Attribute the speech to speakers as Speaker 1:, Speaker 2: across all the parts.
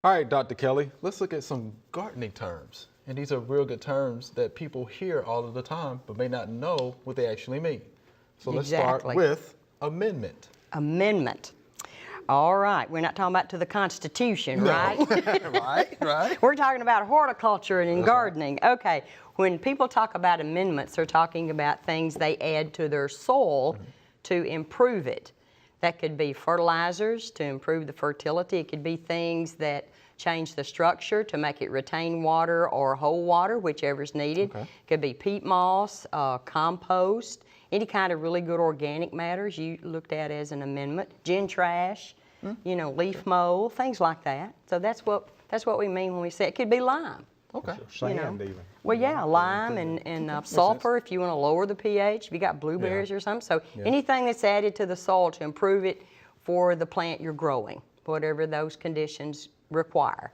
Speaker 1: All right, Dr. Kelly, let's look at some gardening terms. And these are real good terms that people hear all of the time, but may not know what they actually mean. So let's start with amendment.
Speaker 2: Amendment. All right, we're not talking about to the Constitution,
Speaker 1: No.
Speaker 2: right?
Speaker 1: right.
Speaker 2: We're talking about horticulture and gardening. Right. Okay, when people talk about amendments, they're talking about things they add to their soil to improve it. That could be fertilizers to improve the fertility. It could be things that change the structure to make it retain water or hold water, whichever's needed.
Speaker 1: Okay.
Speaker 2: It could be peat moss, compost, any kind of really good organic matters you looked at as an amendment. Gin trash, you know, leaf mold, things like that. So that's what we mean when we say it could be lime.
Speaker 1: Okay.
Speaker 3: Sand even.
Speaker 2: Well, yeah, lime and sulfur if you want to lower the pH, if you got blueberries or something. So anything that's added to the soil to improve it for the plant you're growing, whatever those conditions require.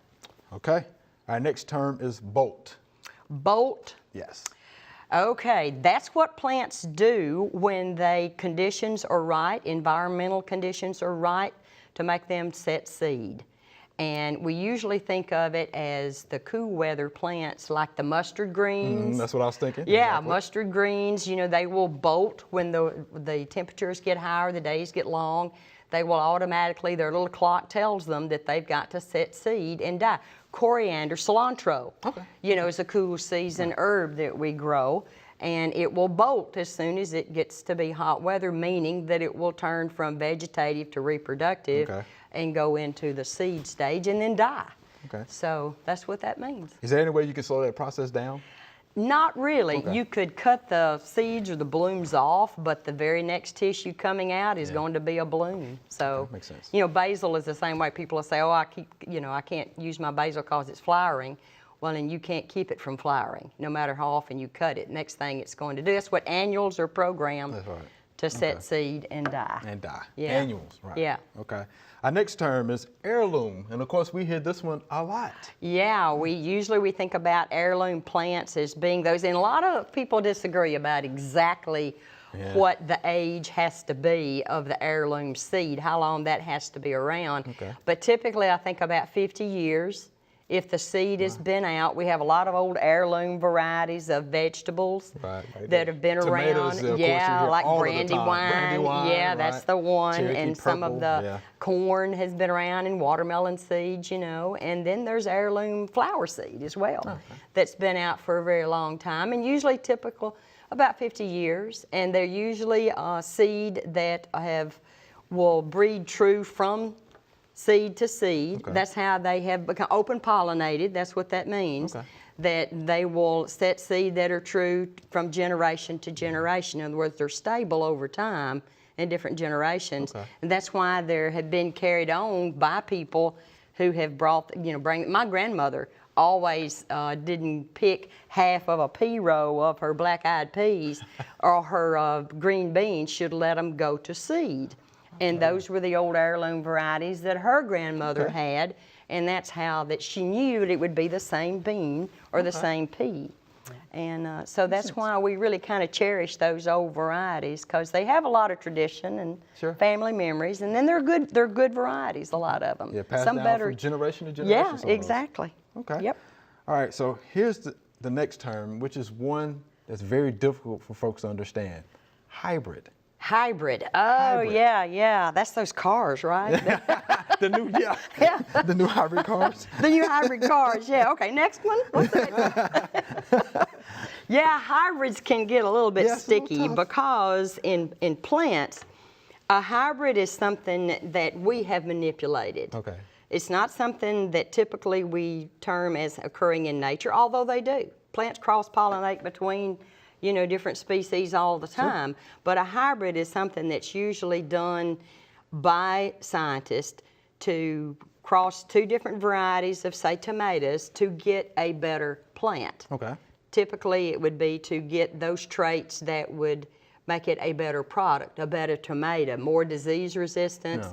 Speaker 1: Okay. Our next term is bolt.
Speaker 2: Bolt.
Speaker 1: Yes.
Speaker 2: Okay, that's what plants do when conditions are right, environmental conditions are right to make them set seed. And we usually think of it as the cool weather plants like the mustard greens.
Speaker 1: That's what I was thinking.
Speaker 2: Yeah,
Speaker 1: exactly.
Speaker 2: Mustard greens, you know, they will bolt when the temperatures get higher, the days get long. They will automatically, their little clock tells them that they've got to set seed and die. Coriander, cilantro, you know, is a cool season herb that we grow. And it will bolt as soon as it gets to be hot weather, meaning that it will turn from vegetative to reproductive and go into the seed stage and then die. Okay. So that's what that means.
Speaker 1: Is there any way you can slow that process down?
Speaker 2: Not really. You could cut the seeds or the blooms off, but the very next tissue coming out is going to be a bloom. So,
Speaker 1: makes sense.
Speaker 2: You know, basil is the same way. People will say, oh, I can't use my basil because it's flowering. Well, then you can't keep it from flowering, no matter how often you cut it. Next thing it's going to do. That's what annuals are programmed to set seed and die.
Speaker 1: And die.
Speaker 2: Yeah.
Speaker 1: Annuals, right.
Speaker 2: Yeah.
Speaker 1: Okay. Our next term is heirloom. And of course, we hear this one a lot.
Speaker 2: Yeah, we think about heirloom plants as being those, and a lot of people disagree about exactly what the age has to be of the heirloom seed, how long that has to be around. Okay. But typically, I think about 50 years. If the seed has been out, we have a lot of old heirloom varieties of vegetables that have been
Speaker 1: Tomatoes,
Speaker 2: around.
Speaker 1: Yeah,
Speaker 2: like brandywine. Yeah, that's the one.
Speaker 1: Cherokee
Speaker 2: and
Speaker 1: purple,
Speaker 2: some of the corn has been around, and watermelon seeds, you know. And then there's heirloom flower seed as well that's been out for a very long time, and usually typical about 50 years. And they're usually a seed that will breed true from seed to seed. That's how they have become open pollinated. That's what that means. That they will set seed that are true from generation to generation. In other words, they're stable over time in different generations. And that's why they have been carried on by people who have brought, my grandmother always didn't pick half of a pea row of her black-eyed peas or her green beans. She'd let them go to seed. And those were the old heirloom varieties that her grandmother had, and that's how that she knew that it would be the same bean or the same pea. And so that's why we really kind of cherish those old varieties, because they have a lot of tradition and family memories, and then they're good varieties, a lot of them.
Speaker 1: Yeah, passed down from generation to generation.
Speaker 2: Yeah, exactly.
Speaker 1: Okay.
Speaker 2: Yep.
Speaker 1: All right, so here's the next term, which is one that's very difficult for folks to understand. Hybrid.
Speaker 2: Hybrid. Oh, yeah. That's those cars, right?
Speaker 1: The new hybrid cars.
Speaker 2: The new hybrid cars, yeah. Okay, next one. What's the next one? Yeah, hybrids can get a little bit sticky because in plants, a hybrid is something that we have manipulated. Okay. It's not something that typically we term as occurring in nature, although they do. Plants cross-pollinate between different species all the time. But a hybrid is something that's usually done by scientists to cross two different varieties of, say, tomatoes to get a better plant. Okay. Typically, it would be to get those traits that would make it a better product, a better tomato, more disease resistance,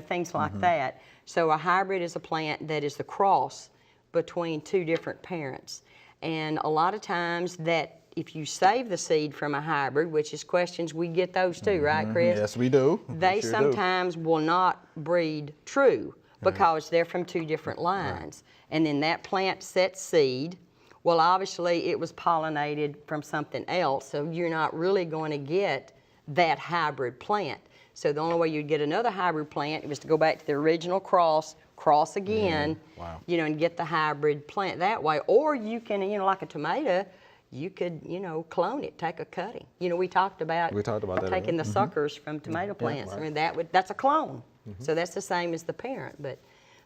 Speaker 2: things like that. So a hybrid is a plant that is the cross between two different parents. And a lot of times that if you save the seed from a hybrid, which is questions, we get those too, right, Chris?
Speaker 1: Yes, we do.
Speaker 2: They sometimes will not breed true, because they're from two different lines. And then that plant sets seed. Well, obviously it was pollinated from something else, so you're not really going to get that hybrid plant. So the only way you'd get another hybrid plant was to go back to the original cross again, you know, and get the hybrid plant that way. Or you can, you know, like a tomato, you could, you know, clone it, take a cutting. You know, we talked about
Speaker 1: that
Speaker 2: taking the suckers from tomato plants. I mean, that's a clone. So that's the same as the parent. But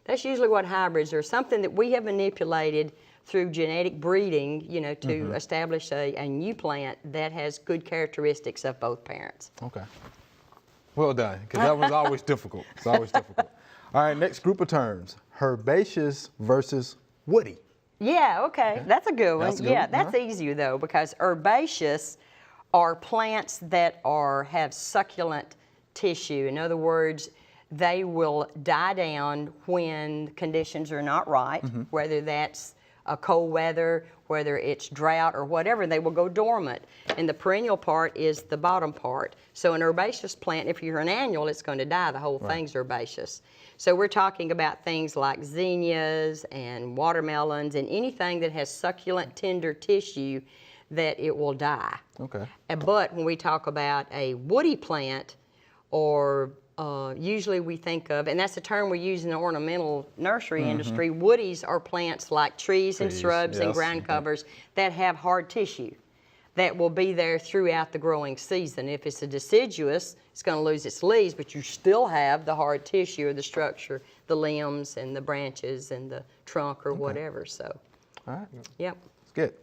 Speaker 2: that's usually what hybrids are, something that we have manipulated through genetic breeding, you know, to establish a new plant that has good characteristics of both parents.
Speaker 1: Okay. Well done, because that was always difficult. It's always difficult. All right, next group of terms, herbaceous versus woody.
Speaker 2: Yeah, okay, that's a good one. That's easier though, because herbaceous are plants that have succulent tissue. In other words, they will die down when conditions are not right, whether that's cold weather, whether it's drought or whatever, they will go dormant. And the perennial part is the bottom part. So an herbaceous plant, if you're an annual, it's going to die. The whole thing's herbaceous. So we're talking about things like zinnias and watermelons and anything that has succulent, tender tissue that it will die.
Speaker 1: Okay.
Speaker 2: But when we talk about a woody plant, or usually we think of, and that's a term we use in the ornamental nursery industry, woodies are plants like trees and shrubs and ground covers that have hard tissue that will be there throughout the growing season. If it's a deciduous, it's going to lose its leaves, but you still have the hard tissue or the structure, the limbs and the branches and the trunk or whatever. So,
Speaker 1: all right.
Speaker 2: Yep.
Speaker 1: That's good.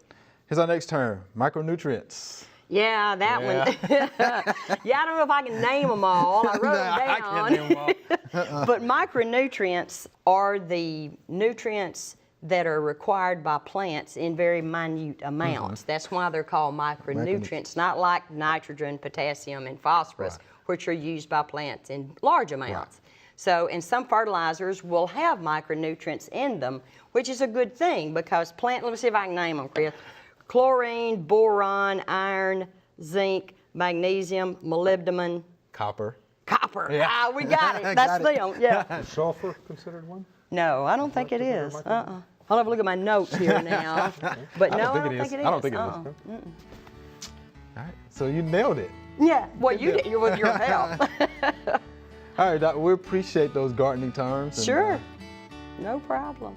Speaker 1: Here's our next term, micronutrients.
Speaker 2: Yeah, that one. Yeah, I don't know if I can name them all. I wrote them down.
Speaker 1: I can't name them all.
Speaker 2: But micronutrients are the nutrients that are required by plants in very minute amounts. That's why they're called micronutrients, not like nitrogen, potassium, and phosphorus, which are used by plants in large amounts. So, and some fertilizers will have micronutrients in them, which is a good thing because let me see if I can name them, Chris. Chlorine, boron, iron, zinc, magnesium, molybdenum.
Speaker 1: Copper.
Speaker 2: Yeah. Ah, we got it. That's them. Yeah.
Speaker 3: Is sulfur considered one?
Speaker 2: No, I don't think it is. I'll have a look at my notes here now. But no, I don't think it is.
Speaker 1: I don't think it is. All right, so you nailed it.
Speaker 2: Yeah, well, you did with your help.
Speaker 1: All right, Doc, we appreciate those gardening terms.
Speaker 2: Sure, no problem.